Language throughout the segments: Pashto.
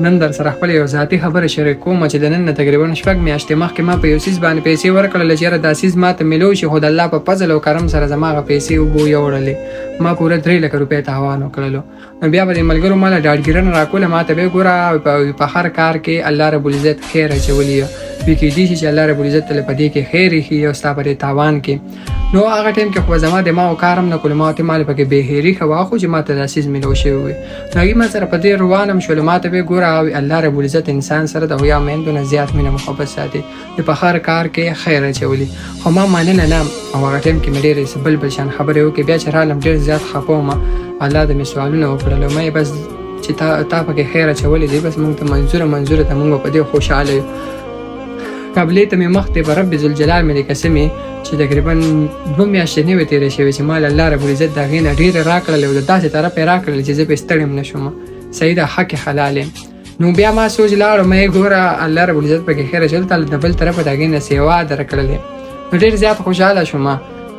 نن در سره خپل یو ذاتي خبره شریکوم چې د نن نه تقریبا شپږ میاشتې مخکې ما په یو څیز باندې پیسې ورکړلې چې یاره دا څیز ماته میلو شي، خو د الله په فضل او کرم سره زما هغه پیسې اوبو یوړلې. ما پوره 3 لکه روپۍ تاوان وکړلو. نو بیا به د ملګرو ماله ډاډګیرنه راکوله، ما ته به یې ګوره په هر کار کې الله رب العزت خیر اچولی وي، کیدای شي چې الله رب العزت تل په دې کې خیر ایښي او ستا په دې تاوان کې. نو هغه ټایم کې خو زما دماغ کارم نه کولو، ما ورته مالې پکې بېهیري ښه خو چې ما ته دا څیز میلو شوی وي. نو هغې ما سره په دې روانم شولو، ما ته به یې ګوره الله رب العزت انسان سره د هویا میندو نه زیات مینه محبت ساتي، په هر کار کې خیر اچولي. خو ما مننه نه، او هغه ټایم کې مې ډېرې بل شان خبرې وکړې. بیا چې رالم ډېر زیات خفه وم، الله ته مې سوالونه وکړل، ما یې بس چې تا پکې خیر اچولی دی، بس موږ ته منظوره ته موږ په دې خوشحاله یو. قبلې ته مې مخکې په رب ذوالجلال مې د قسمې چې تقریبا 2 میاشتې نه وې تېرې شوې چې ما له الله رب العزت د هغې نه ډېرې راکړلې او د داسې طرف یې راکړلې چې زه پرې ستړی هم نه شوم. صحیح ده، حق حلال یم. نو بیا ما سوچ لاړم، ما یې ګوره الله رب العزت پکې خیر اچولی، تا د بل طرفه د هغې نه سیوا درکړلې. نو ډېر زیات خوشحاله شوم.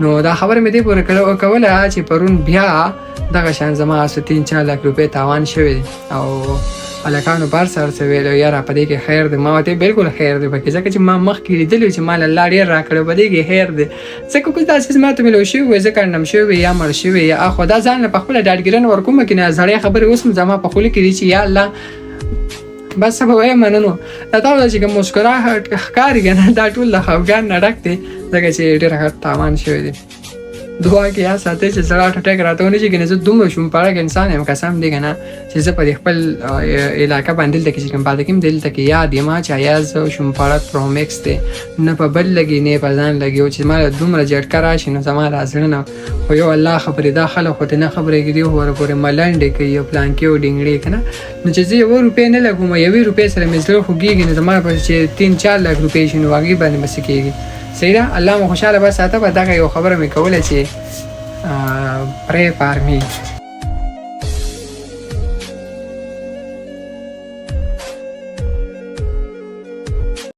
نو دا خبره مې دې پورې کوله چې پرون بیا دغه شان زما 3-4 لک روپۍ تاوان شوی دی او هلکانو بار سره څه ویلو، یاره په دې کې خیر دی. ما ورته بالکل خیر دی پکې، ځکه چې ما مخکې لیدلی چې ما له الله ډېر راکړی، په دې کې خیر دی. ځکه که دا څیز ما ته میلو شوی وی، زه کنډم شوی وی یا مړ شوی یا خو دا ځان له په خپله ډاډګیرنه ورکومه کې نه زړې خبرې اوس هم زما په خوله کې دي چې یا الله بس څه به وایم مننو. دا تا چې کوم مسکرا ښکاري که نه، دا ټول له خفګان نه ډک دی، ځکه چې ډېر غټ تاوان شوی دی. دعا کې یا ساتئ چې زړه اټک راته ونه شي، که نه زه دومره شومپړک انسان یم قسم دی که نه چې زه په دې خپل علاقه باندې دلته کې چې کوم پاتې کېم دلته کې یاد یم چې ایاز شومپړک پرومیکس دی، نه په بل لګي نه په ځان لګي، او چې ما دومره جټکه راشي نو زما دا زړه نه خو یو الله خبرې دا خلک خو ته نه خبرې کېدي ورو پورې ملنډې کوي او پلانکې او ډینګړې که نه. نو چې زه 1 روپۍ نه لګوم، 1 روپۍ سره مې زړه خوږېږي، نو زما په چې 3-4 لک روپۍ شي نو هغې باندې به څه کېږي. صحیح ده، الله مو خوشحاله به ساته. به دغه یو خبره مې کوله چې پرې پار می